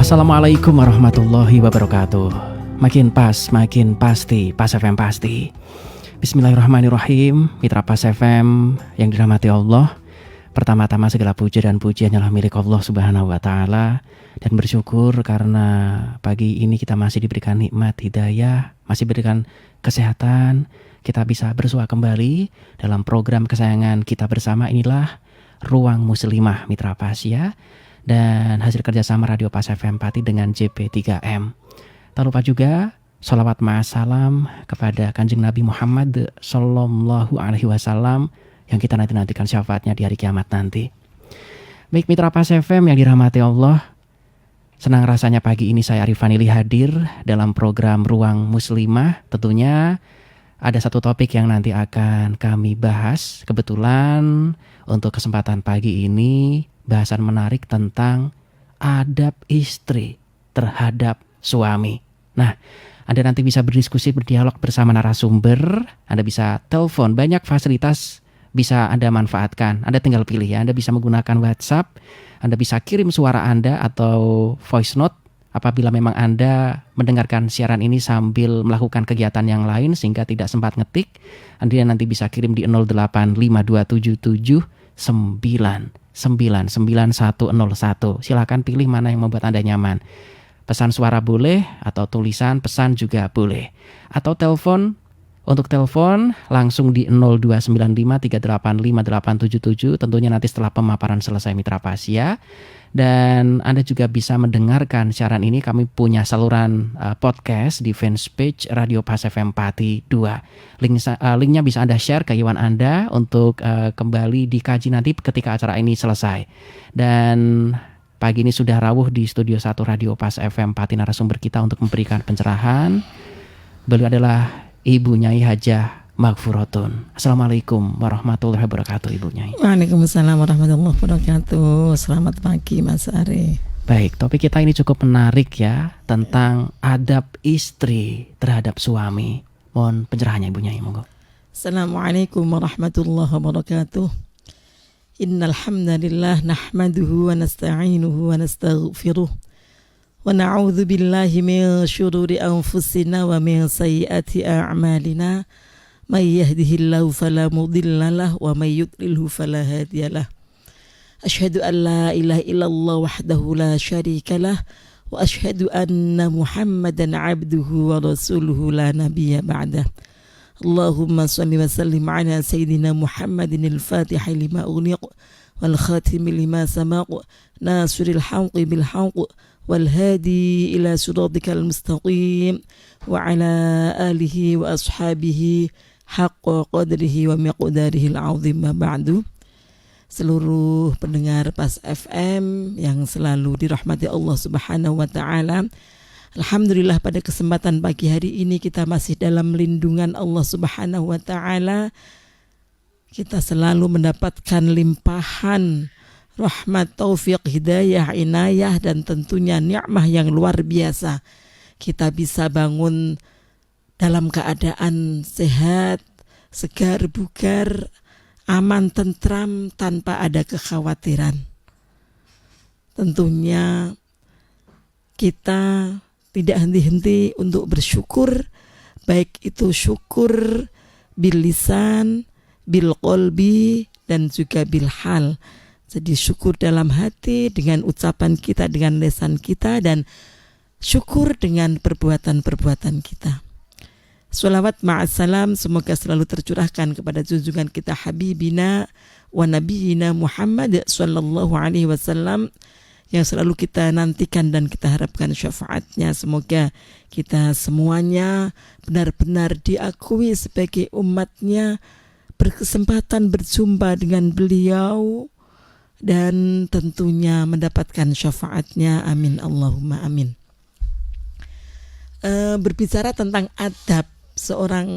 Assalamualaikum warahmatullahi wabarakatuh. Makin pas, makin pasti, Pas FM pasti. Bismillahirrahmanirrahim. Mitra Pas FM yang dirahmati Allah, pertama-tama segala puja dan pujian adalah milik Allah Subhanahu wa taala, dan bersyukur karena pagi ini kita masih diberikan nikmat hidayah, masih diberikan kesehatan, kita bisa bersua kembali dalam program kesayangan kita bersama. Inilah Ruang Muslimah Mitra Pas ya, dan hasil kerjasama Radio Pas FM Pati dengan JP3M. Tak lupa juga sholawat ma'asalam kepada Kanjeng Nabi Muhammad Sallallahu Alaihi Wasallam yang kita nantikan syafaatnya di hari kiamat nanti. Baik Mitra Pas FM yang dirahmati Allah, senang rasanya pagi ini saya Arif Vanili hadir dalam program Ruang Muslimah. Tentunya ada satu topik yang nanti akan kami bahas. Kebetulan untuk kesempatan pagi ini bahasan menarik tentang adab istri terhadap suami. Nah, Anda nanti bisa berdiskusi, berdialog bersama narasumber. Anda bisa telepon, banyak fasilitas bisa Anda manfaatkan. Anda tinggal pilih ya, Anda bisa menggunakan WhatsApp, Anda bisa kirim suara Anda atau voice note apabila memang Anda mendengarkan siaran ini sambil melakukan kegiatan yang lain sehingga tidak sempat ngetik. Anda nanti bisa kirim di 085277799101. Silakan pilih mana yang membuat Anda nyaman. Pesan suara boleh atau tulisan pesan juga boleh. Atau telepon, untuk telepon langsung di 0295385877, tentunya nanti setelah pemaparan selesai Mitra Pas ya. Dan Anda juga bisa mendengarkan siaran ini, kami punya saluran podcast di fanpage Radio Pas FM Pati 2. Linknya bisa Anda share ke kawan Anda untuk kembali dikaji nanti ketika acara ini selesai. Dan pagi ini sudah rawuh di Studio 1 Radio Pas FM Pati narasumber kita untuk memberikan pencerahan. Beliau adalah Ibu Nyai Hajah Maghfuratun. Assalamualaikum warahmatullahi wabarakatuh Ibu Nyai. Waalaikumsalam warahmatullahi wabarakatuh. Selamat pagi Mas Ari. Baik, topik kita ini cukup menarik ya, tentang adab istri terhadap suami. Mohon pencerahannya Ibu Nyai, monggo. Assalamualaikum warahmatullahi wabarakatuh. Innal hamdalillah nahmaduhu wa nasta'inuhu wa nastaghfiruh wa na'udzu billahi min syururi anfusina wa min sayyiati a'malina. May yahdihillahu fala mudilla lahu wa may yudlilhu fala hadiyalah. Asyhadu an la ilaha illallah wahdahu la syarika lah wa asyhadu anna Muhammadan abduhu wa rasuluhu la nabiyya ba'dah. Allahumma shalli wa sallim ala sayyidina Muhammadin al-Fatih lima ughliq wal khatim lima sabaq nasiril haqqi bil haqq wal hadi ila siratikal mustaqim wa ala alihi wa ashabihi haqqa qadrihi wa miqdarihi al-'azim. Ba'du. Seluruh pendengar Pas FM yang selalu dirahmati Allah Subhanahu wa taala, alhamdulillah pada kesempatan pagi hari ini kita masih dalam lindungan Allah Subhanahu wa taala. Kita selalu mendapatkan limpahan rahmat, taufik, hidayah, inayah, dan tentunya nikmah yang luar biasa. Kita bisa bangun dalam keadaan sehat, segar, bugar, aman, tentram, tanpa ada kekhawatiran. Tentunya kita tidak henti-henti untuk bersyukur, baik itu syukur bil lisan, bil qalbi, dan juga bil hal. Jadi syukur dalam hati dengan ucapan kita, dengan lisan kita, dan syukur dengan perbuatan-perbuatan kita. Sholawat ma'asalam semoga selalu tercurahkan kepada junjungan kita Habibina wa Nabiyina Muhammad sallallahu alaihi wasallam yang selalu kita nantikan dan kita harapkan syafaatnya. Semoga kita semuanya benar-benar diakui sebagai umatnya, berkesempatan berjumpa dengan beliau dan tentunya mendapatkan syafaatnya. Amin Allahumma amin. Berbicara tentang adab seorang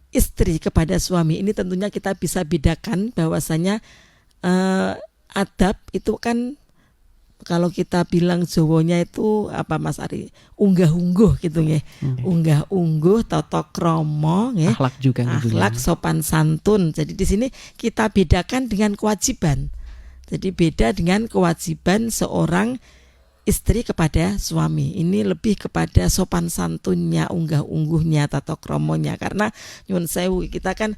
istri kepada suami, ini tentunya kita bisa bedakan bahwasanya adab itu kan kalau kita bilang Jawanya itu apa Mas Ari, unggah-ungguh gitu nggih. Unggah-ungguh, tata krama nggih. Akhlak juga, akhlak, sopan santun. Jadi di sini kita bedakan dengan kewajiban. Jadi beda dengan kewajiban seorang istri kepada suami. Ini lebih kepada sopan santunnya, unggah-ungguhnya, tata kromonya. Karena nyun sewu, kita kan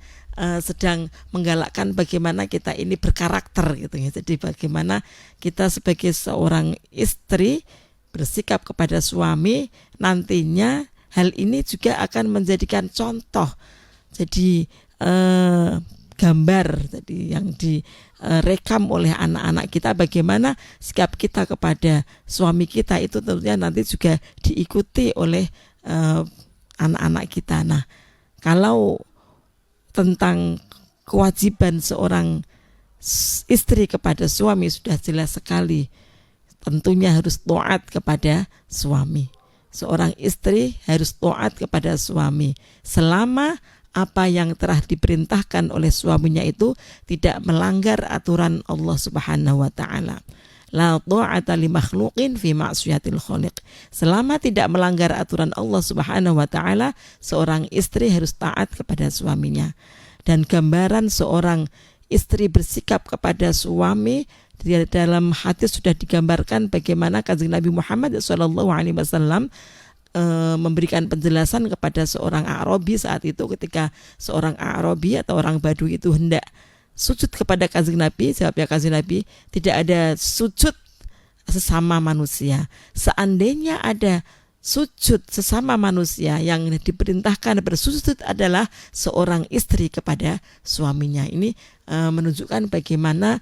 sedang menggalakkan bagaimana kita ini berkarakter gitu ya. Jadi bagaimana kita sebagai seorang istri bersikap kepada suami, nantinya hal ini juga akan menjadikan contoh. Jadi gambar tadi yang direkam oleh anak-anak kita, bagaimana sikap kita kepada suami kita itu tentunya nanti juga diikuti oleh anak-anak kita. Nah, kalau tentang kewajiban seorang istri kepada suami sudah jelas sekali, tentunya harus taat kepada suami. Seorang istri harus taat kepada suami selama apa yang telah diperintahkan oleh suaminya itu tidak melanggar aturan Allah Subhanahu wa taala. La ta'ata li makhluqin fi ma'siyatil khaliq. Selama tidak melanggar aturan Allah Subhanahu wa taala, seorang istri harus taat kepada suaminya. Dan gambaran seorang istri bersikap kepada suami, di dalam hadis sudah digambarkan bagaimana Kanjeng Nabi Muhammad SAW memberikan penjelasan kepada seorang Arabi saat itu, ketika seorang Arabi atau orang Badui itu hendak sujud kepada Kanjeng Nabi. Jawabnya Kanjeng Nabi, tidak ada sujud sesama manusia. Seandainya ada sujud sesama manusia, yang diperintahkan bersujud adalah seorang istri kepada suaminya. Ini menunjukkan bagaimana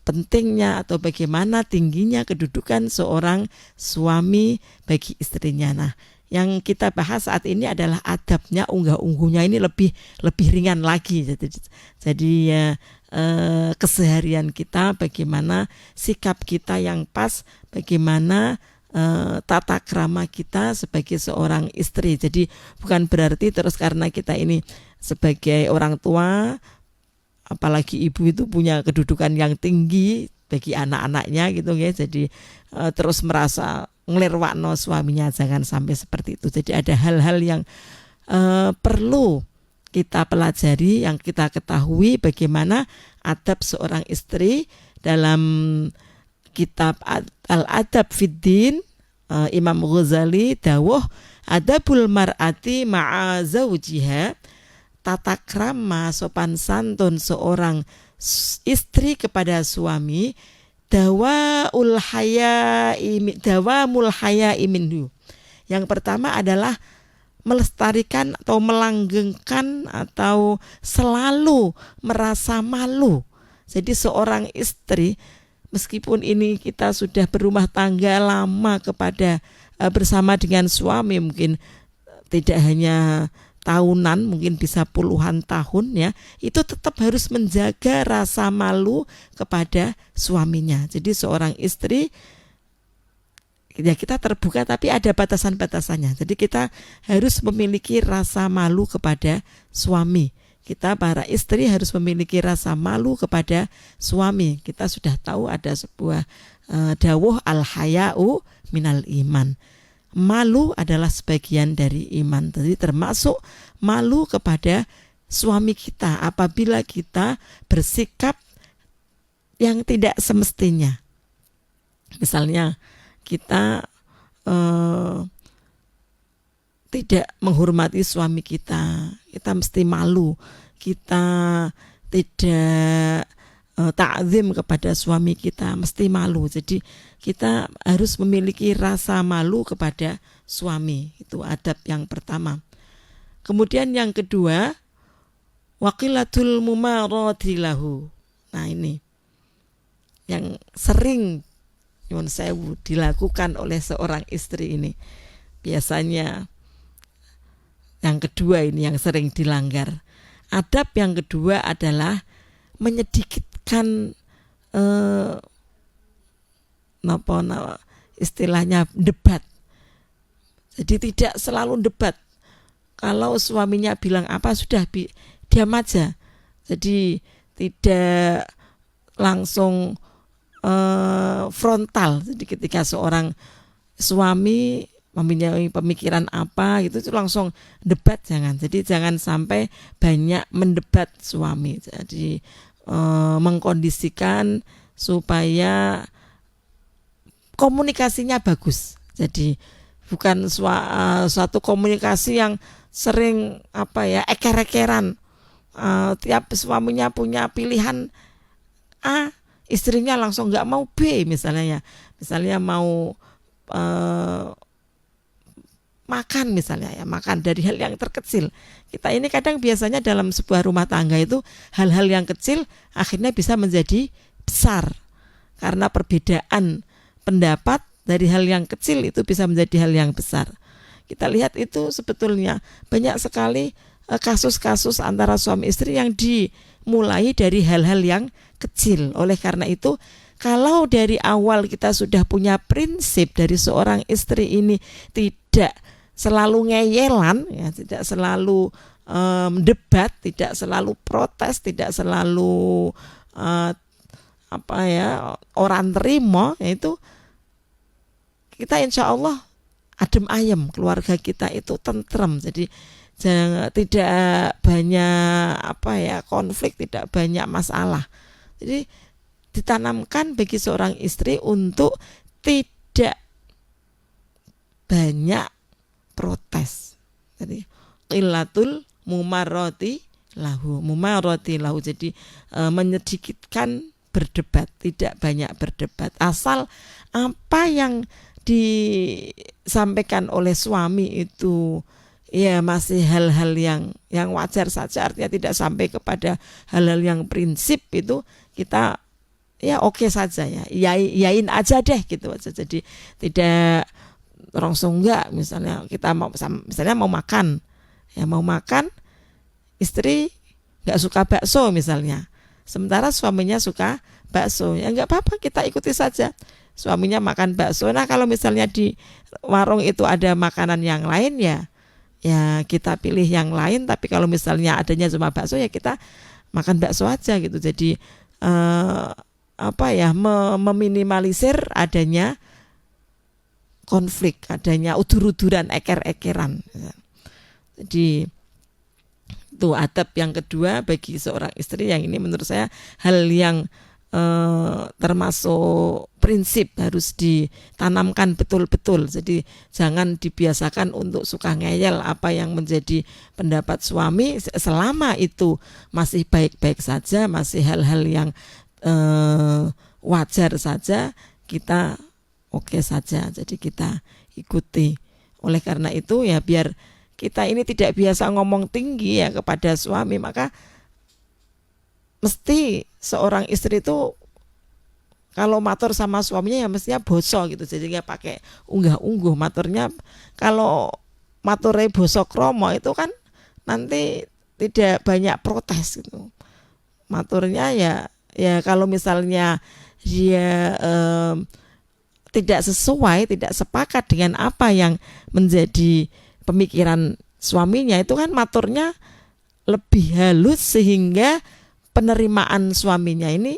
pentingnya atau bagaimana tingginya kedudukan seorang suami bagi istrinya. Nah, yang kita bahas saat ini adalah adabnya, unggah-ungguhnya ini lebih ringan lagi. Jadi keseharian kita, bagaimana sikap kita yang pas, bagaimana tata krama kita sebagai seorang istri. Jadi bukan berarti terus karena kita ini sebagai orang tua, apalagi ibu itu punya kedudukan yang tinggi bagi anak-anaknya gitu ya. Jadi terus merasa ngelirwakno suaminya, jangan sampai seperti itu. Jadi ada hal-hal yang perlu kita pelajari, yang kita ketahui bagaimana adab seorang istri dalam kitab Al-Adab Fiddin. Imam Ghazali dawuh, adabul mar'ati ma'a zawjiha, tata krama sopan santun seorang istri kepada suami, dawamul haya'i minhu. Yang pertama adalah melestarikan atau melanggengkan atau selalu merasa malu. Jadi seorang istri, meskipun ini kita sudah berumah tangga lama kepada bersama dengan suami, mungkin tidak hanya tahunan, mungkin bisa puluhan tahun ya, itu tetap harus menjaga rasa malu kepada suaminya. Jadi seorang istri, ya kita terbuka tapi ada batasan-batasannya. Jadi kita harus memiliki rasa malu kepada suami. Kita para istri harus memiliki rasa malu kepada suami. Kita sudah tahu ada sebuah dawuh al-haya'u minal iman. Malu adalah sebagian dari iman. Jadi termasuk malu kepada suami kita apabila kita bersikap yang tidak semestinya. Misalnya kita tidak menghormati suami kita, kita mesti malu. Kita tidak ta'zim kepada suami kita, mesti malu. Jadi kita harus memiliki rasa malu kepada suami. Itu adab yang pertama. Kemudian yang kedua, waqilatul mumarati lahu. Nah, ini yang sering nyuwun sewu dilakukan oleh seorang istri ini. Biasanya yang kedua ini yang sering dilanggar. Adab yang kedua adalah menyedikitkan istilahnya debat. Jadi tidak selalu debat. Kalau suaminya bilang apa, sudah diam aja. Jadi tidak langsung frontal. Jadi ketika seorang suami mempunyai pemikiran apa itu langsung debat, jangan. Jadi jangan sampai banyak mendebat suami. Jadi mengkondisikan supaya komunikasinya bagus. Jadi bukan suatu komunikasi yang sering eker-ekeran. Tiap suaminya punya pilihan A, istrinya langsung nggak mau B misalnya mau makan makan dari hal yang terkecil. Kita ini kadang biasanya dalam sebuah rumah tangga itu hal-hal yang kecil akhirnya bisa menjadi besar karena perbedaan pendapat. Dari hal yang kecil itu bisa menjadi hal yang besar. Kita lihat itu sebetulnya banyak sekali kasus-kasus antara suami istri yang dimulai dari hal-hal yang kecil. Oleh karena itu, kalau dari awal kita sudah punya prinsip dari seorang istri ini tidak selalu ngeyelan, tidak selalu debat, tidak selalu protes, tidak selalu orang terima, yaitu kita insya Allah adem ayem, keluarga kita itu tentrem. Jadi tidak banyak konflik, tidak banyak masalah. Jadi ditanamkan bagi seorang istri untuk tidak banyak protes. Jadi qillatul mumarrati lahu. Jadi menyedikitkan berdebat, tidak banyak berdebat. Asal apa yang disampaikan oleh suami itu masih hal-hal yang wajar saja, artinya tidak sampai kepada hal-hal yang prinsip, itu kita oke saja yain aja deh gitu aja. Jadi tidak langsung enggak, misalnya kita mau makan istri enggak suka bakso misalnya, sementara suaminya suka bakso, enggak apa-apa, kita ikuti saja. Suaminya makan bakso. Nah, kalau misalnya di warung itu ada makanan yang lain ya kita pilih yang lain. Tapi kalau misalnya adanya cuma bakso ya kita makan bakso aja gitu. Jadi meminimalisir adanya konflik, adanya udur-uduran, eker-ekeran. Jadi itu adab yang kedua bagi seorang istri, yang ini menurut saya hal yang termasuk prinsip harus ditanamkan betul-betul. Jadi jangan dibiasakan untuk suka ngeyel apa yang menjadi pendapat suami, selama itu masih baik-baik saja, masih hal-hal yang wajar saja, kita oke saja. Jadi kita ikuti. Oleh karena itu biar kita ini tidak biasa ngomong tinggi kepada suami, maka mesti seorang istri itu kalau matur sama suaminya mestinya boso gitu. Jadi nggak pakai unggah-ungguh maturnya. Kalau maturnya boso kromo itu kan nanti tidak banyak protes gitu. Maturnya ya kalau misalnya dia tidak sesuai, tidak sepakat dengan apa yang menjadi pemikiran suaminya, itu kan maturnya lebih halus sehingga penerimaan suaminya ini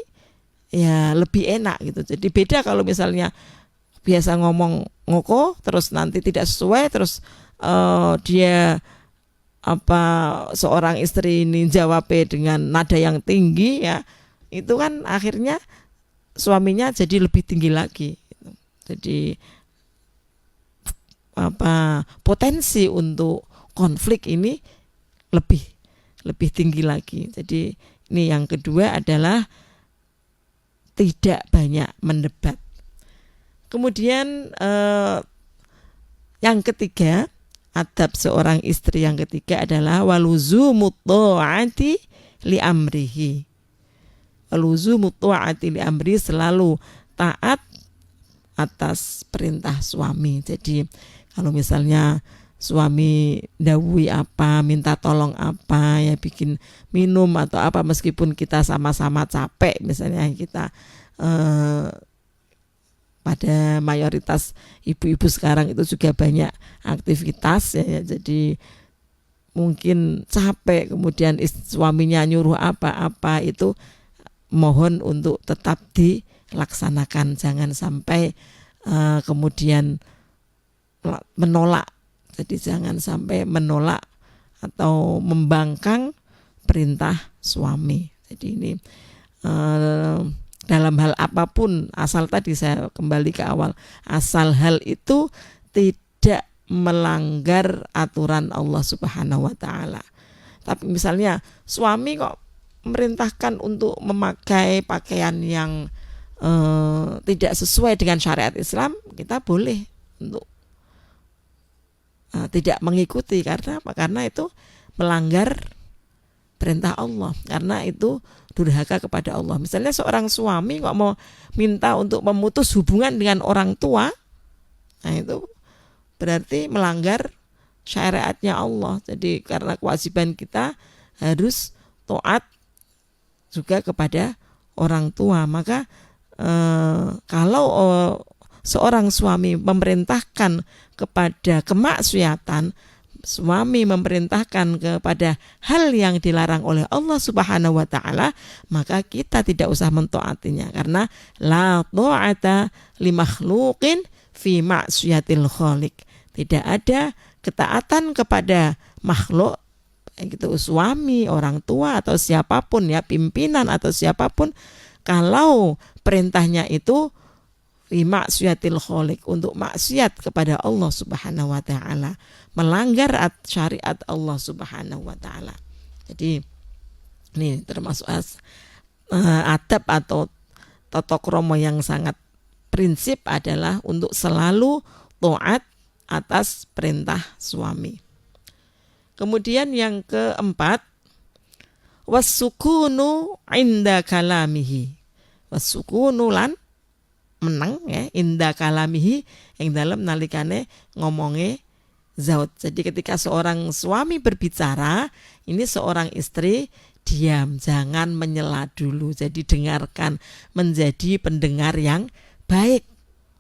lebih enak gitu. Jadi beda kalau misalnya biasa ngomong ngoko terus nanti tidak sesuai, terus dia seorang istri ini jawabnya dengan nada yang tinggi, itu kan akhirnya suaminya jadi lebih tinggi lagi gitu. Jadi potensi untuk konflik ini lebih tinggi lagi. Jadi ini yang kedua adalah tidak banyak mendebat. Kemudian yang ketiga, adab seorang istri yang ketiga adalah waluzumut ta'ati li amrihi. Waluzumut ta'ati li amri, selalu taat atas perintah suami. Jadi kalau misalnya suami dawuhi apa, minta tolong apa, bikin minum atau apa, meskipun kita sama-sama capek, misalnya kita pada mayoritas ibu-ibu sekarang itu juga banyak aktivitas jadi mungkin capek, kemudian suaminya nyuruh apa-apa, itu mohon untuk tetap dilaksanakan, jangan sampai kemudian menolak. Jadi jangan sampai menolak atau membangkang perintah suami. Jadi ini dalam dalam hal apapun, asal tadi saya kembali ke awal, asal hal itu tidak melanggar aturan Allah Subhanahu wa taala. Tapi misalnya suami kok memerintahkan untuk memakai pakaian yang tidak sesuai dengan syariat Islam, kita boleh untuk tidak mengikuti. Karena apa? Karena itu melanggar perintah Allah, karena itu durhaka kepada Allah. Misalnya seorang suami kok mau minta untuk memutus hubungan dengan orang tua, nah itu berarti melanggar syariatnya Allah. Jadi karena kewajiban kita harus taat juga kepada orang tua, maka kalau seorang suami memerintahkan kepada kemaksiatan, suami memerintahkan kepada hal yang dilarang oleh Allah Subhanahu wa taala, maka kita tidak usah mentaatinya, karena la ta'ata li makhluqin fi ma'siyatil khaliq. Tidak ada ketaatan kepada makhluk, gitu, suami, orang tua atau siapapun ya, pimpinan atau siapapun, kalau perintahnya itu fi ma'siyatil khaliq, untuk maksiat kepada Allah Subhanahu wa taala, melanggar syariat Allah Subhanahu wa taala. Jadi ini termasuk adab atau tata krama yang sangat prinsip adalah untuk selalu taat atas perintah suami. Kemudian yang keempat, wasukunu inda kalamihi. Wasukunu lan menang ya, inda kalamihi, yang dalam nalikane ngomonge zaud. Jadi ketika seorang suami berbicara, ini seorang istri diam, jangan menyela dulu. Jadi dengarkan, menjadi pendengar yang baik.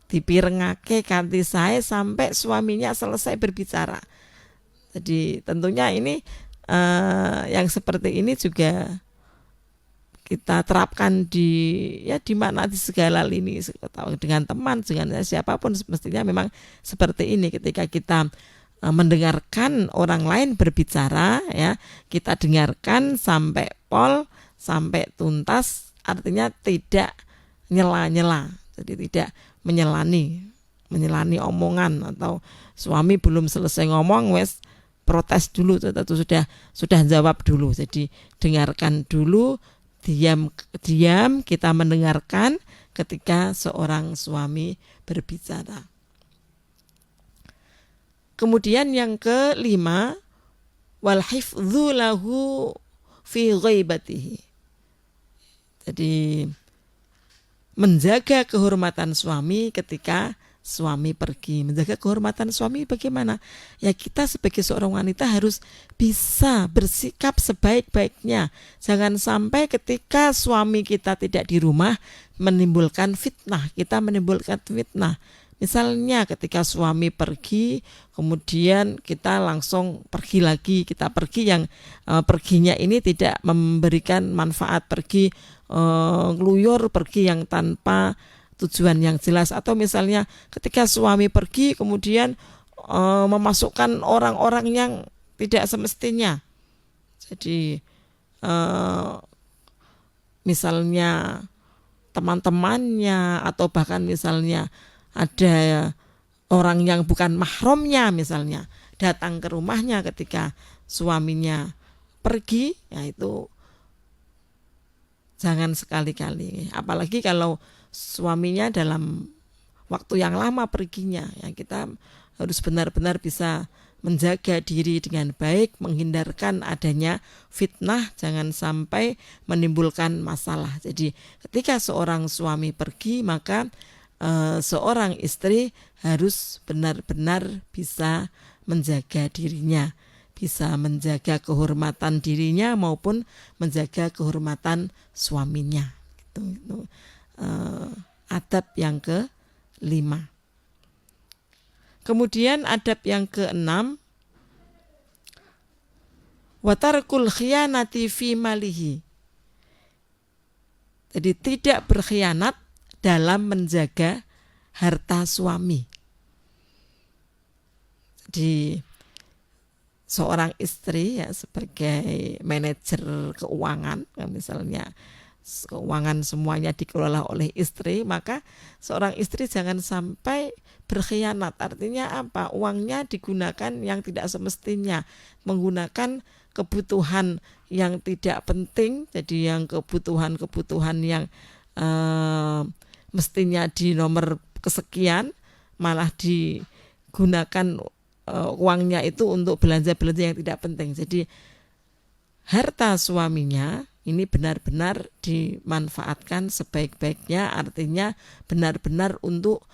Dipirengake kanthi sae sampai suaminya selesai berbicara. Jadi tentunya ini yang seperti ini juga kita terapkan di mana, di segala lini, dengan teman, dengan siapapun, mestinya memang seperti ini. Ketika kita mendengarkan orang lain berbicara, ya, kita dengarkan sampai pol, sampai tuntas, artinya tidak nyela-nyela. Jadi tidak menyelani omongan, atau suami belum selesai ngomong wes protes dulu, atau sudah jawab dulu. Jadi dengarkan dulu, diam kita mendengarkan ketika seorang suami berbicara. Kemudian yang kelima, wal hifdzu lahu fi ghaibatihi. Jadi menjaga kehormatan suami ketika suami pergi. Menjaga kehormatan suami bagaimana? Ya, kita sebagai seorang wanita harus bisa bersikap sebaik-baiknya. Jangan sampai ketika suami kita tidak di rumah menimbulkan fitnah. Kita menimbulkan fitnah. Misalnya ketika suami pergi, kemudian kita langsung pergi lagi. Kita pergi yang perginya ini tidak memberikan manfaat, pergi ngeluyur, pergi yang tanpa tujuan yang jelas. Atau misalnya ketika suami pergi kemudian memasukkan orang-orang yang tidak semestinya. Jadi misalnya teman-temannya, atau bahkan misalnya ada orang yang bukan mahramnya misalnya datang ke rumahnya ketika suaminya pergi, ya itu jangan sekali-kali. Apalagi kalau suaminya dalam waktu yang lama perginya, ya kita harus benar-benar bisa menjaga diri dengan baik, menghindarkan adanya fitnah, jangan sampai menimbulkan masalah. Jadi ketika seorang suami pergi, maka seorang istri harus benar-benar bisa menjaga dirinya, bisa menjaga kehormatan dirinya maupun menjaga kehormatan suaminya. Itu adab yang ke-5. Kemudian adab yang ke-6, watarkul khiyanati fi malihi. Jadi tidak berkhianat dalam menjaga harta suami. Jadi seorang istri ya sebagai manajer keuangan, misalnya keuangan semuanya dikelola oleh istri, maka seorang istri jangan sampai berkhianat. Artinya apa? Uangnya digunakan yang tidak semestinya, menggunakan kebutuhan yang tidak penting, jadi yang kebutuhan yang mestinya di nomor kesekian, malah digunakan uangnya itu untuk belanja-belanja yang tidak penting. Jadi harta suaminya ini benar-benar dimanfaatkan sebaik-baiknya, artinya benar-benar untuk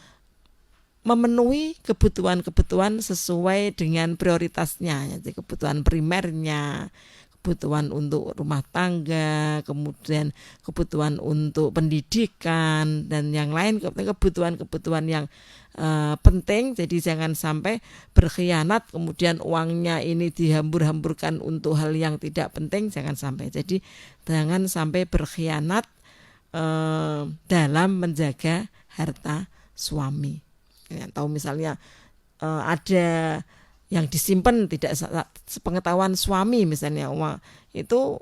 memenuhi kebutuhan-kebutuhan sesuai dengan prioritasnya, jadi kebutuhan primernya, kebutuhan untuk rumah tangga, kemudian kebutuhan untuk pendidikan dan yang lain, kebutuhan-kebutuhan yang penting. Jadi jangan sampai berkhianat kemudian uangnya ini dihambur-hamburkan untuk hal yang tidak penting, jangan sampai. Jadi jangan sampai berkhianat dalam menjaga harta suami. Atau misalnya ada yang disimpan tidak sepengetahuan suami misalnya, itu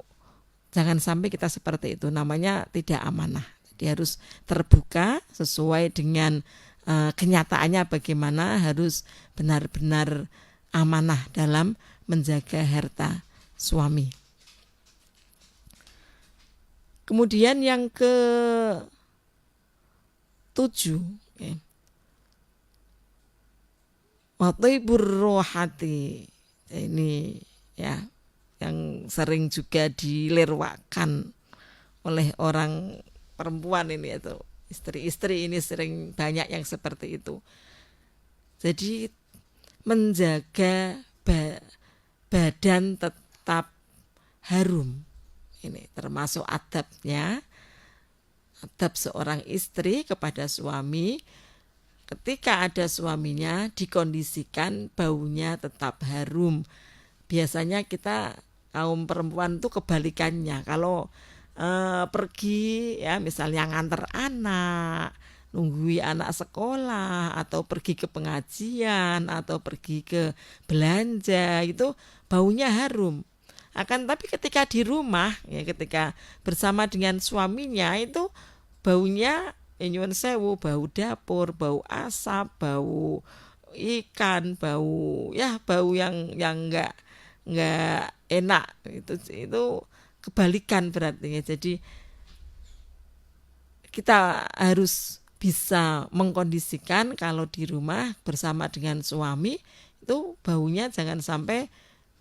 jangan sampai kita seperti itu, namanya tidak amanah. Jadi harus terbuka sesuai dengan kenyataannya bagaimana, harus benar-benar amanah dalam menjaga harta suami. Kemudian yang ke-7, watibur rohati, ini ya yang sering juga dilirwakan oleh orang perempuan ini, itu istri-istri ini sering banyak yang seperti itu. Jadi menjaga badan tetap harum, ini termasuk adabnya, adab seorang istri kepada suami. Ketika ada suaminya, dikondisikan baunya tetap harum. Biasanya kita kaum perempuan itu kebalikannya. Kalau pergi ya misalnya nganter anak, nunggui anak sekolah, atau pergi ke pengajian, atau pergi ke belanja, itu baunya harum. Akan tapi ketika di rumah, ya ketika bersama dengan suaminya, itu baunya nyuwun sewu, bau dapur, bau asap, bau ikan, bau yang enggak enak. Itu kebalikan berarti. Jadi kita harus bisa mengkondisikan kalau di rumah bersama dengan suami itu baunya jangan sampai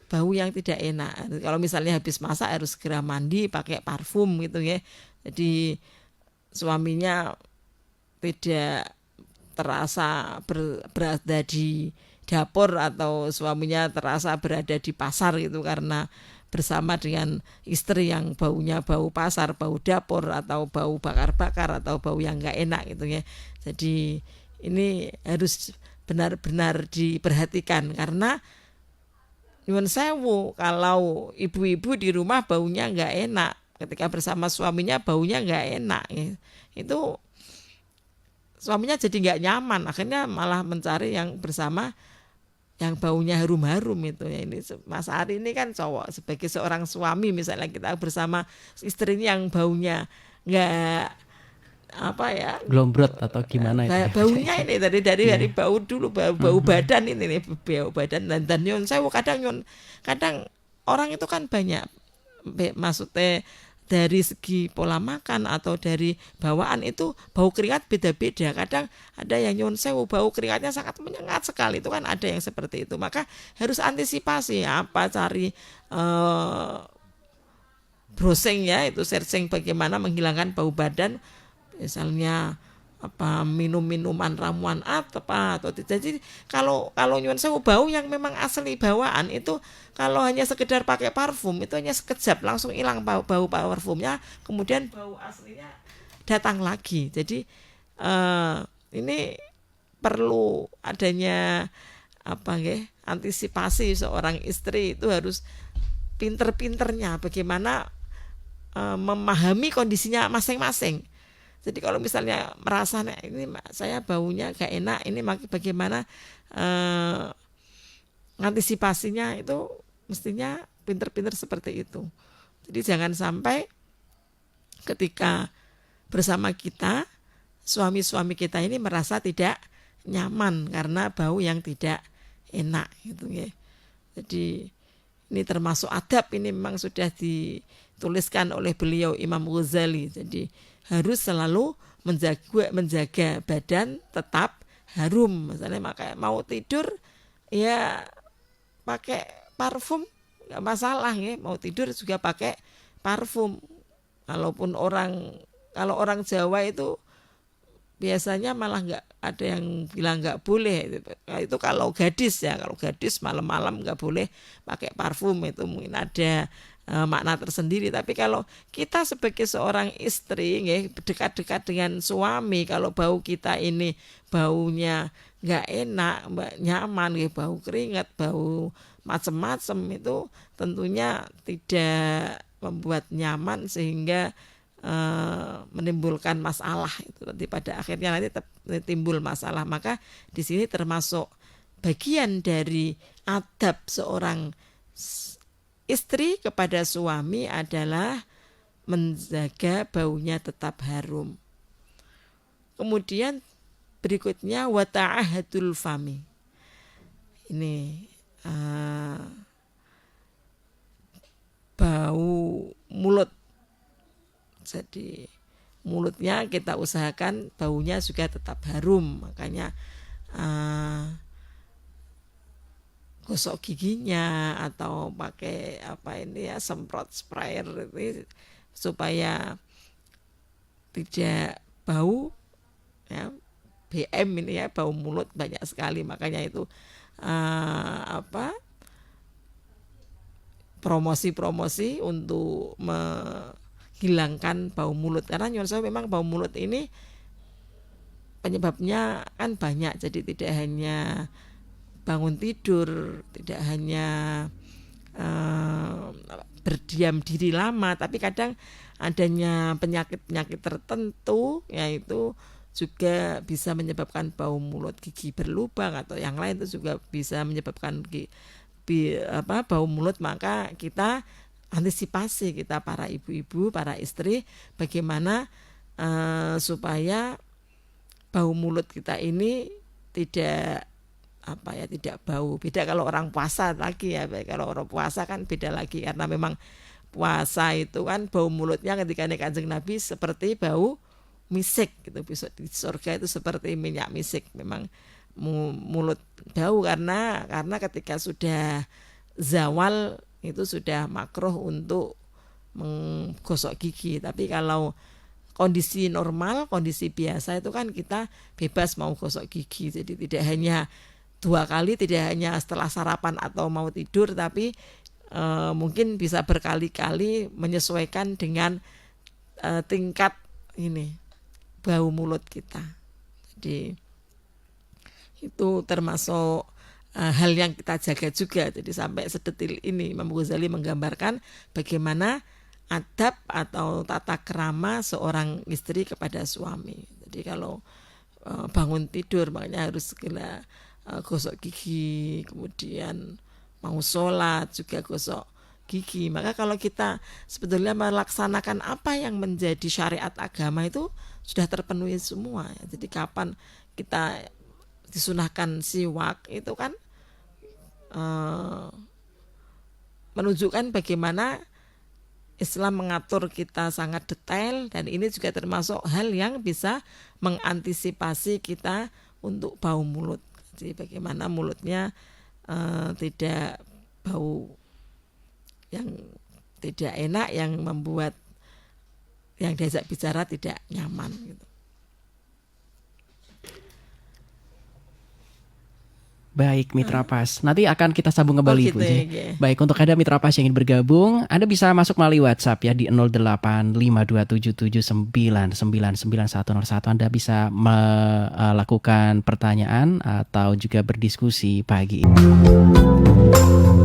bau yang tidak enak. Kalau misalnya habis masak harus segera mandi pakai parfum gitu ya. Jadi suaminya tidak terasa berada di dapur, atau suaminya terasa berada di pasar gitu karena bersama dengan istri yang baunya bau pasar, bau dapur, atau bau bakar-bakar, atau bau yang enggak enak gitu ya. Jadi ini harus benar-benar diperhatikan, karena nyuwun sewu kalau ibu-ibu di rumah baunya enggak enak, ketika bersama suaminya baunya enggak enak ya. Itu suaminya jadi enggak nyaman, akhirnya malah mencari yang bersama yang baunya harum-harum itu ya. Ini Mas Ari ini kan cowok, sebagai seorang suami misalnya kita bersama istrinya yang baunya enggak glombrot atau gimana itu. Baunya ini dari bau dulu, bau badan ini nih, bau badan dan nyun sewu kadang orang itu kan banyak, maksudnya dari segi pola makan atau dari bawaan itu bau keringat beda-beda. Kadang ada yang nyuwun sewu bau keringatnya sangat menyengat sekali, itu kan ada yang seperti itu. Maka harus antisipasi cari browsing ya, itu searching bagaimana menghilangkan bau badan, misalnya minum minuman ramuan atau tidak. Jadi kalau nyuwun sewu bau yang memang asli bawaan itu, kalau hanya sekedar pakai parfum itu hanya sekejap langsung hilang bau parfumnya, kemudian bau aslinya datang lagi. Jadi ini perlu adanya antisipasi. Seorang istri itu harus pinter-pinternya bagaimana memahami kondisinya masing-masing. Jadi kalau misalnya merasa ini saya baunya gak enak, ini bagaimana antisipasinya, itu mestinya pinter-pinter seperti itu. Jadi jangan sampai ketika bersama kita, suami-suami kita ini merasa tidak nyaman karena bau yang tidak enak gitu ya. Jadi ini termasuk adab, ini memang sudah dituliskan oleh beliau Imam Ghazali. Jadi harus selalu menjaga badan tetap harum. Misalnya mau tidur ya pakai parfum nggak masalah ya, mau tidur juga pakai parfum. Kalau orang Jawa itu biasanya malah nggak ada yang bilang nggak boleh. Itu kalau gadis ya, kalau gadis malam-malam nggak boleh pakai parfum, itu mungkin ada makna tersendiri. Tapi kalau kita sebagai seorang istri ya, dekat-dekat dengan suami, kalau bau kita ini baunya nggak enak, nyaman ya, bau keringat, bau macam-macam, itu tentunya tidak membuat nyaman sehingga menimbulkan masalah. Itu nanti pada akhirnya nanti timbul masalah. Maka di sini termasuk bagian dari adab seorang istri kepada suami adalah menjaga baunya tetap harum. Kemudian berikutnya wata'ahadul fami. Ini bau mulut. Jadi mulutnya kita usahakan baunya juga tetap harum. Makanya gosok giginya atau pakai semprot sprayer ini supaya tidak bau ya, BM ini ya, bau mulut banyak sekali. Makanya itu promosi-promosi untuk hilangkan bau mulut, karena memang bau mulut ini penyebabnya kan banyak. Jadi tidak hanya bangun tidur, tidak hanya berdiam diri lama, tapi kadang adanya penyakit-penyakit tertentu yaitu juga bisa menyebabkan bau mulut, gigi berlubang atau yang lain, itu juga bisa menyebabkan bau mulut. Maka kita antisipasi, kita para ibu-ibu, para istri, bagaimana supaya bau mulut kita ini tidak bau. Beda kalau orang puasa lagi ya. Kalau orang puasa kan beda lagi, karena memang puasa itu kan bau mulutnya ketika Kanjeng Nabi seperti bau misik gitu. Besok di surga itu seperti minyak misik. Memang mulut bau karena ketika sudah zawal itu sudah makruh untuk menggosok gigi. Tapi kalau kondisi normal, kondisi biasa itu kan kita bebas mau gosok gigi. Jadi tidak hanya 2 kali, tidak hanya setelah sarapan atau mau tidur, tapi mungkin bisa berkali-kali menyesuaikan dengan tingkat ini bau mulut kita. Jadi itu termasuk hal yang kita jaga juga. Jadi sampai sedetil ini Imam Ghazali menggambarkan bagaimana adab atau tata krama seorang istri kepada suami. Jadi kalau bangun tidur makanya harus segera gosok gigi, kemudian mau sholat juga gosok gigi. Maka kalau kita sebetulnya melaksanakan apa yang menjadi syariat agama itu sudah terpenuhi semua. Jadi kapan kita disunahkan siwak itu kan menunjukkan bagaimana Islam mengatur kita sangat detail, dan ini juga termasuk hal yang bisa mengantisipasi kita untuk bau mulut. Jadi bagaimana mulutnya tidak bau yang tidak enak, yang membuat yang diajak bicara tidak nyaman gitu. Baik, Mitra Pas. Nanti akan kita sambung kembali, gitu Bu. ya. Baik, untuk Anda Mitra Pas yang ingin bergabung, Anda bisa masuk melalui WhatsApp ya di 08527779999101. Anda bisa melakukan pertanyaan atau juga berdiskusi pagi ini.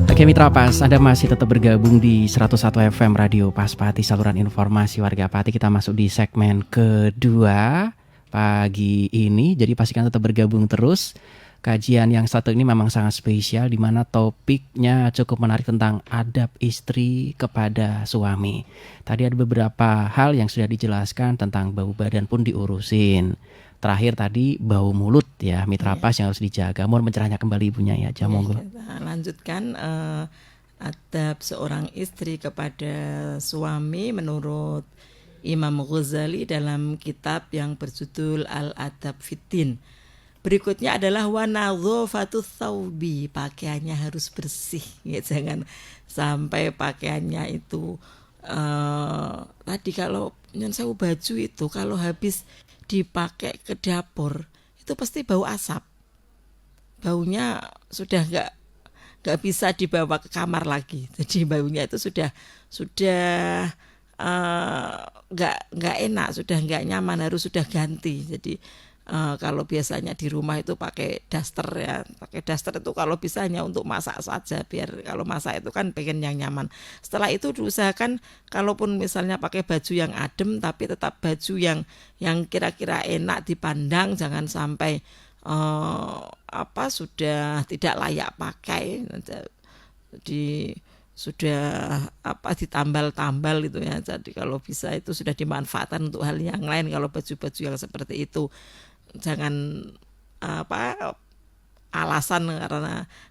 Oke, Mitra Pas, Anda masih tetap bergabung di 101 FM Radio Pas Pati, saluran informasi warga Pati. Kita masuk di segmen kedua pagi ini, jadi pastikan tetap bergabung terus. Kajian yang satu ini memang sangat spesial, di mana topiknya cukup menarik tentang adab istri kepada suami. Tadi ada beberapa hal yang sudah dijelaskan tentang bau badan pun diurusin. Terakhir tadi bau mulut ya, mitra pas yang harus dijaga. Mohon mencerahnya kembali ibunya ya, Jamonggo. Kita lanjutkan adab seorang istri kepada suami menurut Imam Ghazali dalam kitab yang berjudul Al-Adab Fiddin. Berikutnya adalah wanadhofatu thawbi, pakaiannya harus bersih ya, jangan sampai pakaiannya itu tadi kalau nyon sewu baju itu kalau habis dipakai ke dapur itu pasti bau asap, baunya sudah nggak bisa dibawa ke kamar lagi, jadi baunya itu sudah nggak enak, sudah nggak nyaman, harus sudah ganti. Jadi kalau biasanya di rumah itu pakai daster ya, pakai daster itu kalau bisa hanya untuk masak saja, biar kalau masak itu kan pengen yang nyaman. Setelah itu diusahakan kalaupun misalnya pakai baju yang adem tapi tetap baju yang kira-kira enak dipandang, jangan sampai sudah tidak layak pakai, sudah ditambal-tambal itu ya. Jadi kalau bisa itu sudah dimanfaatkan untuk hal yang lain. Kalau baju-baju yang seperti itu jangan alasan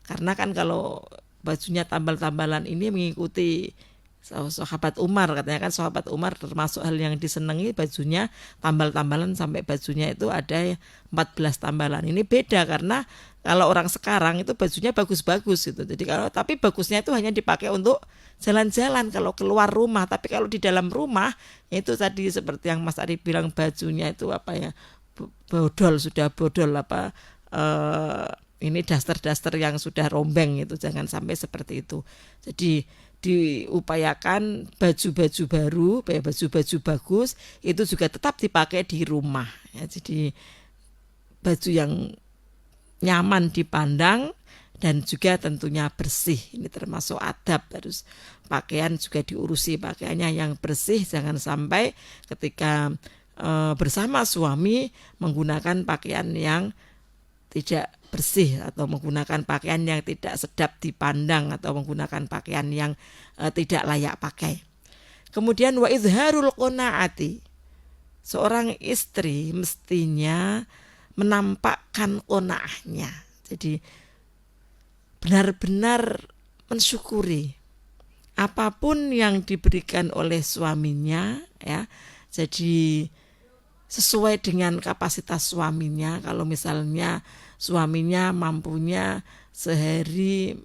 karena kan kalau bajunya tambal-tambalan ini mengikuti sahabat Umar, katanya kan sahabat Umar termasuk hal yang disenangi bajunya tambal-tambalan sampai bajunya itu ada 14 tambalan. Ini beda karena kalau orang sekarang itu bajunya bagus-bagus gitu. Jadi tapi bagusnya itu hanya dipakai untuk jalan-jalan kalau keluar rumah. Tapi kalau di dalam rumah itu tadi seperti yang Mas Ari bilang, bajunya itu sudah bodol ini daster-daster yang sudah rombeng itu, jangan sampai seperti itu. Jadi diupayakan baju-baju baru, baju-baju bagus itu juga tetap dipakai di rumah ya. Jadi baju yang nyaman dipandang dan juga tentunya bersih. Ini termasuk adab, harus pakaian juga diurusi, pakaiannya yang bersih, jangan sampai ketika bersama suami menggunakan pakaian yang tidak bersih atau menggunakan pakaian yang tidak sedap dipandang atau menggunakan pakaian yang tidak layak pakai. Kemudian wa izharul qanaati, seorang istri mestinya menampakkan qanaahnya. Jadi benar-benar mensyukuri apapun yang diberikan oleh suaminya ya. Jadi sesuai dengan kapasitas suaminya. Kalau misalnya suaminya mampunya sehari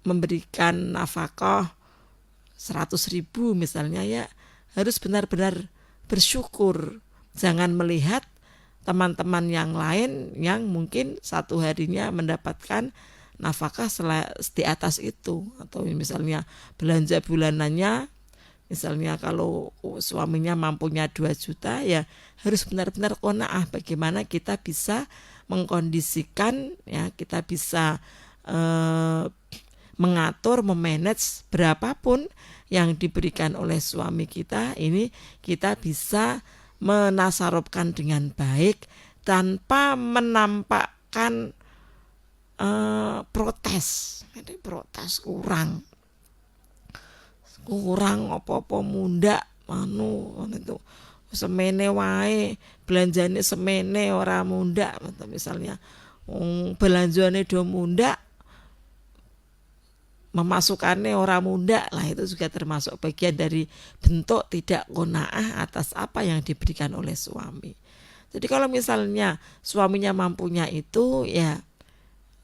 memberikan nafkah 100.000 misalnya ya, harus benar-benar bersyukur. Jangan melihat teman-teman yang lain yang mungkin satu harinya mendapatkan nafkah di atas itu, atau misalnya belanja bulanannya, misalnya kalau suaminya mampunya 2 juta ya harus benar-benar qanaah. Bagaimana kita bisa mengkondisikan ya, kita bisa mengatur, memanage berapapun yang diberikan oleh suami kita, ini kita bisa menasarupkan dengan baik tanpa menampakkan protes kurang apa-apa munda itu semene wae, belanjane semene ora munda, misalnya belanjane do munda, memasukkannya ora munda lah, itu juga termasuk bagian dari bentuk tidak qanaah atas apa yang diberikan oleh suami. Jadi kalau misalnya suaminya mampunya itu ya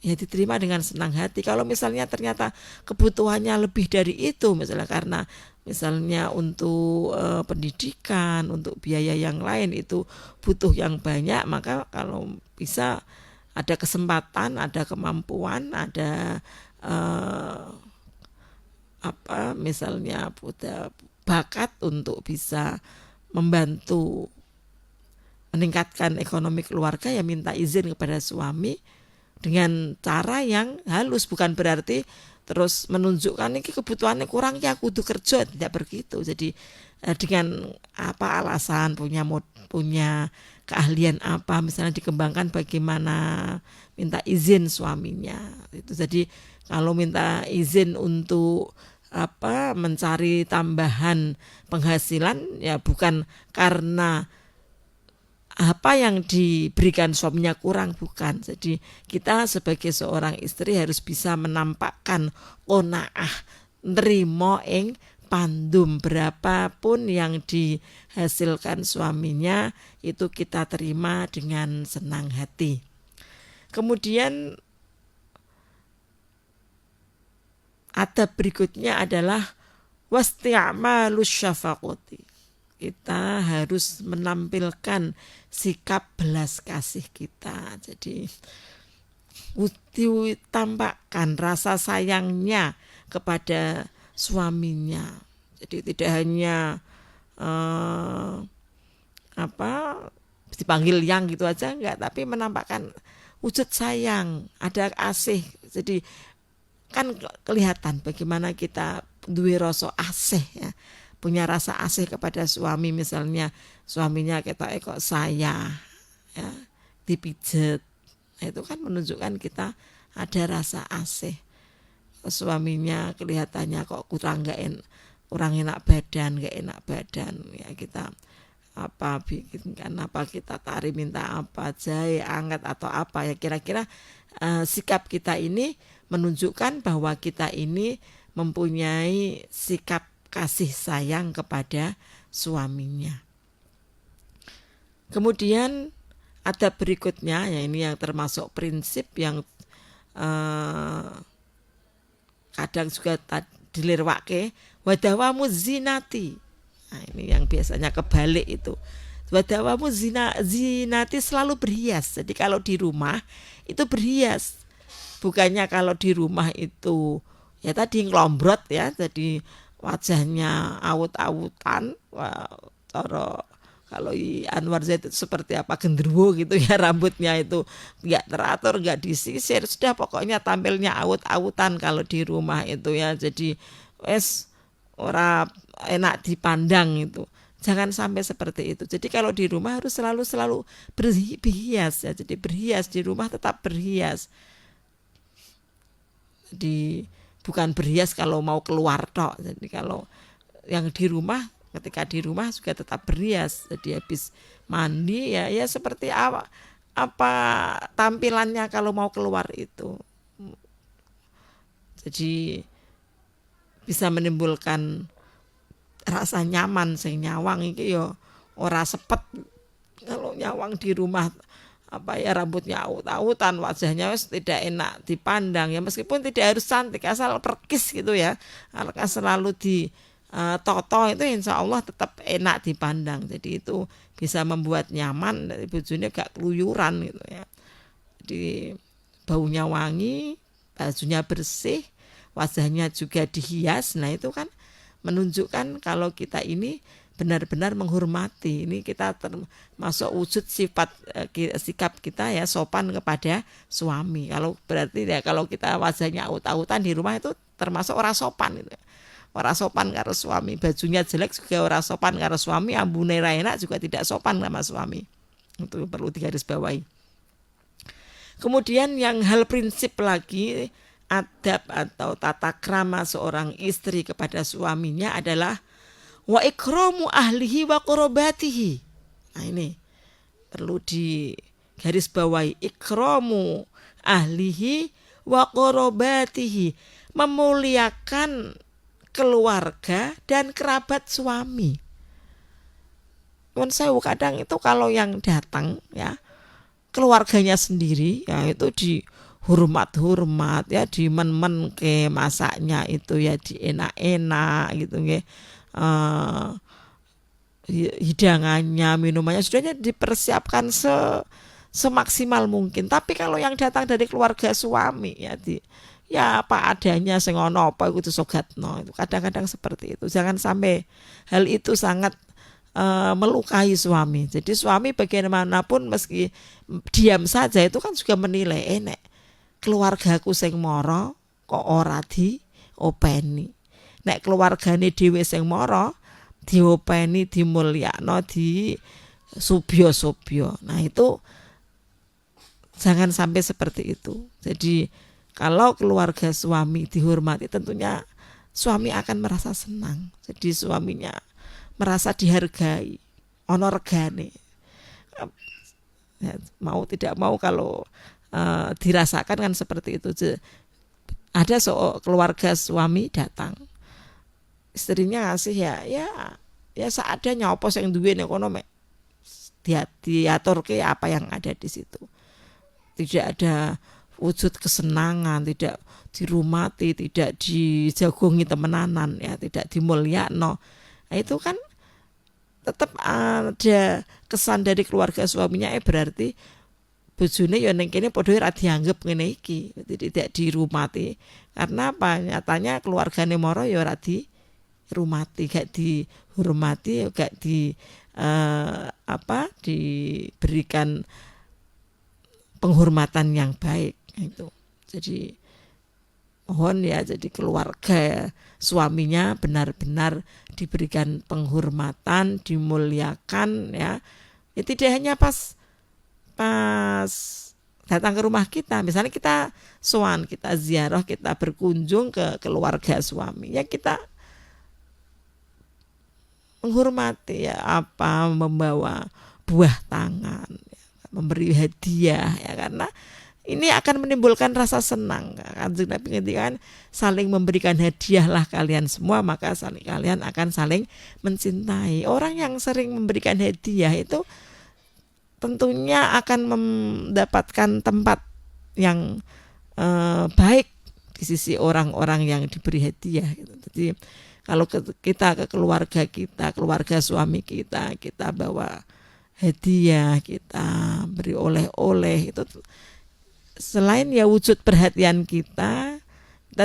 diterima dengan senang hati. Kalau misalnya ternyata kebutuhannya lebih dari itu, misalnya karena misalnya untuk pendidikan, untuk biaya yang lain itu butuh yang banyak, maka kalau bisa ada kesempatan, ada kemampuan, ada misalnya bakat untuk bisa membantu meningkatkan ekonomi keluarga, ya minta izin kepada suami dengan cara yang halus. Bukan berarti terus menunjukkan ini kebutuhannya kurang ya kudu kerja, tidak begitu. Jadi dengan apa alasan punya keahlian apa, misalnya dikembangkan bagaimana minta izin suaminya itu. Jadi kalau minta izin untuk apa mencari tambahan penghasilan ya bukan karena apa yang diberikan suaminya kurang, bukan. Jadi kita sebagai seorang istri harus bisa menampakkan qanaah, nrimo ing pandum, berapapun yang dihasilkan suaminya itu kita terima dengan senang hati. Kemudian adab berikutnya adalah wasti'malus syafaqati. Kita harus menampilkan sikap belas kasih kita. Jadi ditampakkan rasa sayangnya kepada suaminya. Jadi tidak hanya dipanggil yang gitu aja enggak, tapi menampakkan wujud sayang, ada asih. Jadi kan kelihatan bagaimana kita duwe rasa asih ya. Punya rasa asih kepada suami, misalnya suaminya kita kok saya ya, dipijet, itu kan menunjukkan kita ada rasa asih. Suaminya kelihatannya kok kurang enak badan, ya kita apa bikinkan apa, kita tari minta apa, jahe angkat atau apa ya, kira-kira sikap kita ini menunjukkan bahwa kita ini mempunyai sikap kasih sayang kepada suaminya. Kemudian ada berikutnya, ya ini yang termasuk prinsip yang kadang juga dilirwake, wadawamu zinati. Nah, ini yang biasanya kebalik itu. Wadawamu zinati, selalu berhias. Jadi kalau di rumah itu berhias. Bukannya kalau di rumah itu ya tadi ngelombrot ya, jadi wajahnya awut-awutan, kalau Anwar Zaid itu seperti apa, genderuwo gitu ya, rambutnya itu nggak teratur, nggak disisir, sudah pokoknya tampilnya awut-awutan kalau di rumah itu ya. Jadi ora enak dipandang itu. Jangan sampai seperti itu. Jadi kalau di rumah harus selalu berhias ya. Jadi berhias di rumah, tetap berhias. Bukan berhias kalau mau keluar tok. Jadi kalau yang di rumah, ketika di rumah juga tetap berhias. Jadi habis mandi ya seperti apa tampilannya kalau mau keluar itu. Jadi bisa menimbulkan rasa nyaman sing nyawang iki ya ora sepet. Kalau nyawang di rumah rambutnya awut-awutan, wajahnya tidak enak dipandang ya, meskipun tidak harus cantik, asal perkis gitu ya, asal selalu toto itu insya Allah tetap enak dipandang. Jadi itu bisa membuat nyaman, dari bojone gak keluyuran gitu ya. Jadi baunya wangi, bajunya bersih, wajahnya juga dihias. Nah itu kan menunjukkan kalau kita ini benar-benar menghormati. Ini kita termasuk wujud sikap kita ya, sopan kepada suami. Kalau berarti ya kalau kita wajahnya awut-awutan di rumah itu termasuk orang sopan gitu. Orang sopan karo suami, bajunya jelek juga orang sopan karo suami, ambune ra enak juga tidak sopan sama suami. Itu perlu digarisbawahi. Kemudian yang hal prinsip lagi, adab atau tata krama seorang istri kepada suaminya adalah wa ikramu ahlihi wa qorobatihi. Nah ini perlu digarisbawahi, ikramu ahlihi wa qorobatihi, memuliakan keluarga dan kerabat suami. Saya kadang itu kalau yang datang ya keluarganya sendiri ya itu dihormat ya, dimen-men ke masaknya itu ya, dienak-enak gitu nggih. Hidangannya, minumannya sudahnya dipersiapkan semaksimal mungkin. Tapi kalau yang datang dari keluarga suami ya apa adanya sing ono apa iku disogatno. Itu kadang-kadang seperti itu. Jangan sampai hal itu sangat melukai suami. Jadi suami bagaimanapun meski diam saja itu kan juga menilai keluargaku sing moro kok ora diopeni. Nek keluargane dhewe sing mara diopeni, dimulyakno, di subyo-subyo. Nah itu jangan sampai seperti itu. Jadi kalau keluarga suami dihormati, tentunya suami akan merasa senang. Jadi suaminya merasa dihargai, ono regane. Ya, mau tidak mau kalau dirasakan kan seperti itu. Ada keluarga suami datang, istrinya ngasih ya seadanya apa sing duwe nek kono mek diaturke apa yang ada di situ. Tidak ada wujud kesenangan, tidak dirumati, tidak dijagongi temenanan, ya tidak dimulyakno. Nah, itu kan tetap ada kesan dari keluarga suaminya, berarti bojone ya ning kene padha ora dianggep ngene iki, tidak dirumati. Karena apa? Nyatanya keluargane mara ya ora dirumati, gak dihormati, gak diberikan penghormatan yang baik itu. Jadi mohon ya, jadi keluarga suaminya benar-benar diberikan penghormatan, dimuliakan ya. Ya tidak hanya pas datang ke rumah kita, misalnya kita sowan, kita ziarah, kita berkunjung ke keluarga suami, ya kita menghormati ya, membawa buah tangan, memberi hadiah ya, karena ini akan menimbulkan rasa senang. Kanjeng Nabi ngendikan saling memberikan hadiahlah kalian semua, maka kalian akan saling mencintai. Orang yang sering memberikan hadiah itu tentunya akan mendapatkan tempat yang baik di sisi orang-orang yang diberi hadiah gitu. Jadi kalau kita ke keluarga kita, keluarga suami kita, kita bawa hadiah, kita beri oleh-oleh, itu selain ya wujud perhatian kita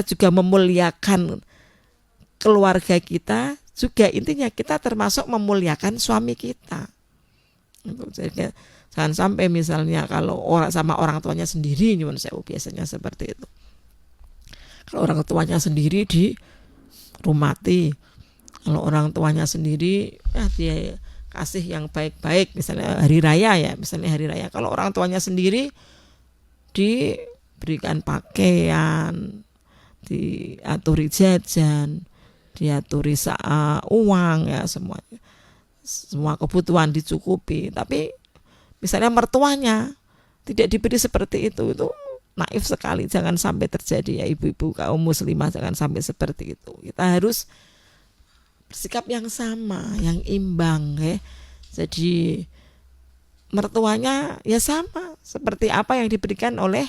juga memuliakan keluarga kita, juga intinya kita termasuk memuliakan suami kita. Jadi jangan sampai misalnya kalau sama orang tuanya sendiri, nyuwun sewu, biasanya seperti itu. Kalau orang tuanya sendiri dirumati, kalau orang tuanya sendiri dia kasih yang baik-baik, misalnya hari raya ya, kalau orang tuanya sendiri diberikan pakaian, diaturi jajan, diaturi uang ya, semua kebutuhan dicukupi, tapi misalnya mertuanya tidak diberi seperti itu naif sekali. Jangan sampai terjadi ya ibu-ibu kaum muslimah, jangan sampai seperti itu. Kita harus bersikap yang sama, yang imbang ya. Jadi mertuanya ya sama seperti apa yang diberikan oleh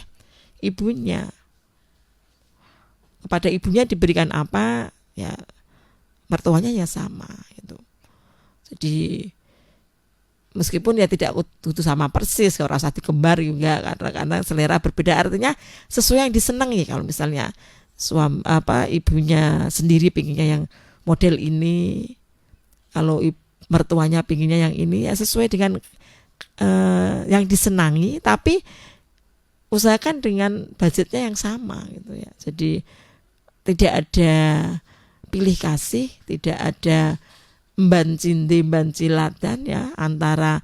ibunya. Kepada ibunya diberikan apa, ya mertuanya ya sama itu. Jadi meskipun ya tidak utuh sama persis, kalau rasa dikembar juga, karena selera berbeda, artinya sesuai yang disenangi. Kalau misalnya ibunya sendiri pinginnya yang model ini, kalau mertuanya pinginnya yang ini, ya sesuai dengan yang disenangi, tapi usahakan dengan budgetnya yang sama gitu ya. Jadi tidak ada pilih kasih, tidak ada mbancilatan ya antara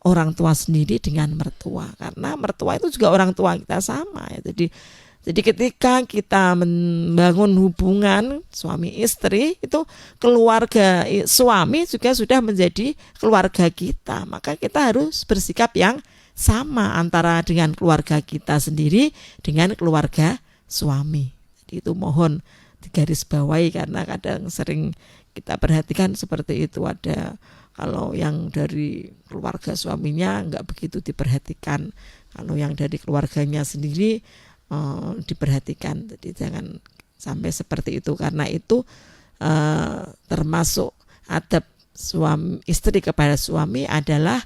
orang tua sendiri dengan mertua, karena mertua itu juga orang tua kita sama ya. Jadi ketika kita membangun hubungan suami istri, itu keluarga suami juga sudah menjadi keluarga kita, maka kita harus bersikap yang sama antara dengan keluarga kita sendiri dengan keluarga suami. Jadi itu mohon digarisbawahi, karena kadang sering kita perhatikan seperti itu, ada kalau yang dari keluarga suaminya nggak begitu diperhatikan, kalau yang dari keluarganya sendiri diperhatikan. Jadi jangan sampai seperti itu, karena itu termasuk adab suami istri kepada suami adalah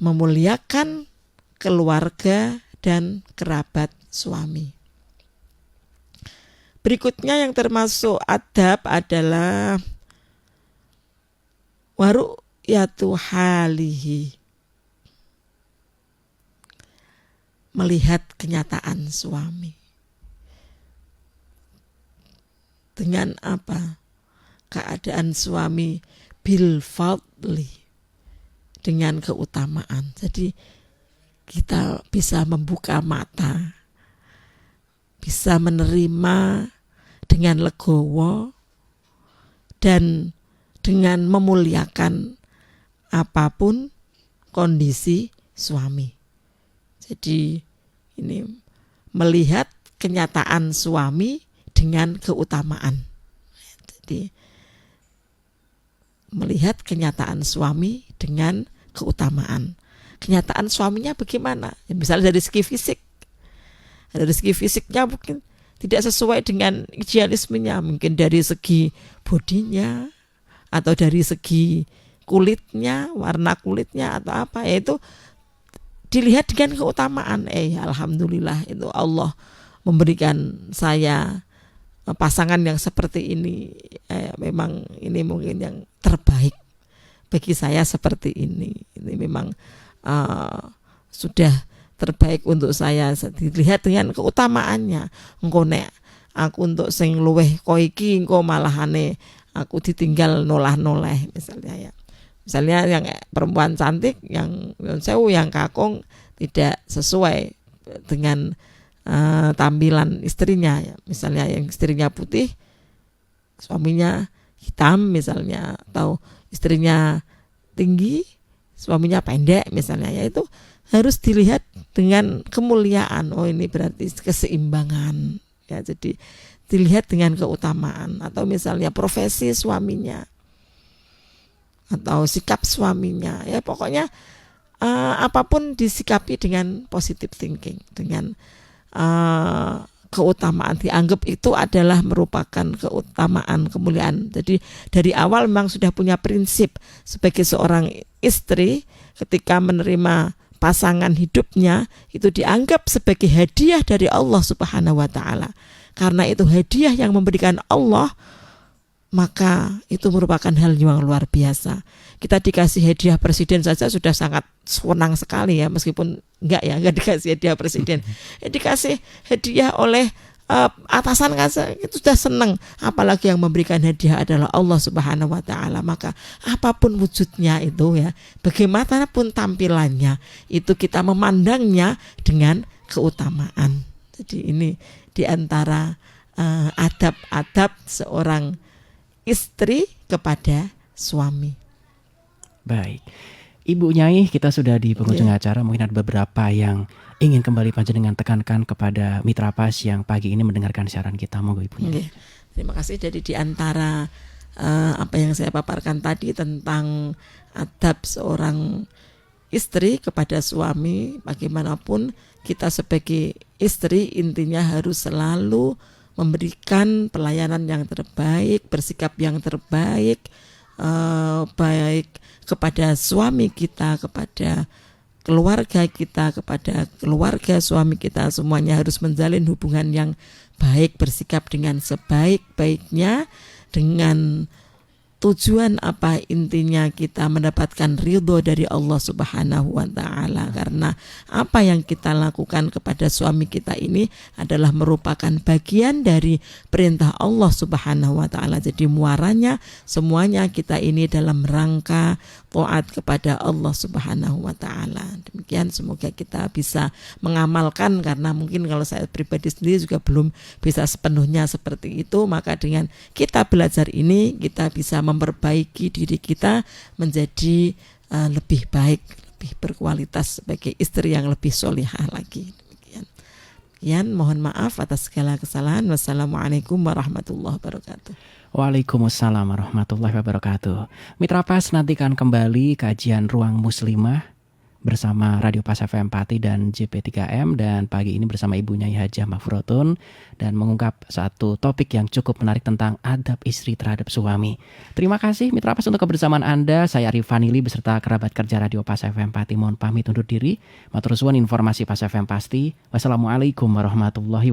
memuliakan keluarga dan kerabat suami. Berikutnya yang termasuk adab adalah waru'yatu halihi, melihat kenyataan suami. dengan apa? Keadaan suami bil fadli, dengan keutamaan. Jadi kita bisa membuka mata, bisa menerima dengan legowo dan dengan memuliakan apapun kondisi suami. Jadi ini melihat kenyataan suami dengan keutamaan. Jadi melihat kenyataan suami dengan keutamaan. Kenyataan suaminya bagaimana? Ya, misalnya dari segi fisik. Dari segi fisiknya mungkin tidak sesuai dengan idealismenya, mungkin dari segi bodinya atau dari segi kulitnya, warna kulitnya atau apa, yaitu dilihat dengan keutamaan. Alhamdulillah itu Allah memberikan saya pasangan yang seperti ini. Memang ini mungkin yang terbaik bagi saya seperti ini. Ini memang sudah terbaik untuk saya. Dilihat dengan keutamaannya. Engko nek aku untuk sing luweh koiki engko malahane aku ditinggal nolah-noleh misalnya ya. Misalnya yang perempuan cantik, yang sewu, yang kakung tidak sesuai dengan tampilan istrinya ya. Misalnya yang istrinya putih, suaminya hitam misalnya, atau istrinya tinggi, suaminya pendek misalnya, ya itu harus dilihat dengan kemuliaan. Oh ini berarti keseimbangan ya, jadi dilihat dengan keutamaan. Atau misalnya profesi suaminya atau sikap suaminya, ya pokoknya apapun disikapi dengan positive thinking, dengan keutamaan. Dianggap itu adalah merupakan keutamaan, kemuliaan. Jadi dari awal memang sudah punya prinsip sebagai seorang istri, ketika menerima pasangan hidupnya itu dianggap sebagai hadiah dari Allah Subhanahu wa taala. Karena itu hadiah yang memberikan Allah, maka itu merupakan hal yang luar biasa. Kita dikasih hadiah presiden saja sudah sangat senang sekali ya, meskipun enggak dikasih hadiah presiden. Dikasih hadiah oleh atasan kaca itu sudah senang, apalagi yang memberikan hadiah adalah Allah Subhanahu wa taala. Maka apapun wujudnya itu ya, bagaimanapun tampilannya, itu kita memandangnya dengan keutamaan. Jadi ini diantara adab-adab seorang istri kepada suami. Baik, Ibu Nyai, kita sudah di penghujung acara. Mungkin ada beberapa yang ingin kembali panjenengan tekankan kepada mitra pas yang pagi ini mendengarkan siaran kita. Monggo Ibu Nyai. Terima kasih. Jadi di antara apa yang saya paparkan tadi tentang adab seorang istri kepada suami, bagaimanapun kita sebagai istri intinya harus selalu memberikan pelayanan yang terbaik, bersikap yang terbaik, baik kepada suami kita, kepada keluarga kita, kepada keluarga suami kita. Semuanya harus menjalin hubungan yang baik, bersikap dengan sebaik-baiknya, dengan tujuan apa? Intinya kita mendapatkan ridho dari Allah Subhanahu wa taala. Karena apa yang kita lakukan kepada suami kita ini adalah merupakan bagian dari perintah Allah Subhanahu wa taala. Jadi muaranya semuanya kita ini dalam rangka taat kepada Allah Subhanahu wa taala. Demikian, semoga kita bisa mengamalkan, karena mungkin kalau saya pribadi sendiri juga belum bisa sepenuhnya seperti itu. Maka dengan kita belajar ini, kita bisa memperbaiki diri kita menjadi lebih baik, lebih berkualitas sebagai istri yang lebih solihah lagi. Demikian, mohon maaf atas segala kesalahan. Wassalamualaikum warahmatullahi wabarakatuh. Waalaikumsalam warahmatullahi wabarakatuh. Mitra Pas, nantikan kembali kajian Ruang Muslimah bersama Radio Pas FM Pati dan JP3M, dan pagi ini bersama Ibu Nyai Hajah Mafrotun, dan mengungkap satu topik yang cukup menarik tentang adab istri terhadap suami. Terima kasih Mitra Pas untuk kebersamaan Anda. Saya Arif Vanili beserta kerabat kerja Radio Pas FM Pati mohon pamit undur diri. Matur suwun informasi Pas FM Pasti. Wassalamualaikum warahmatullahi wabarakatuh.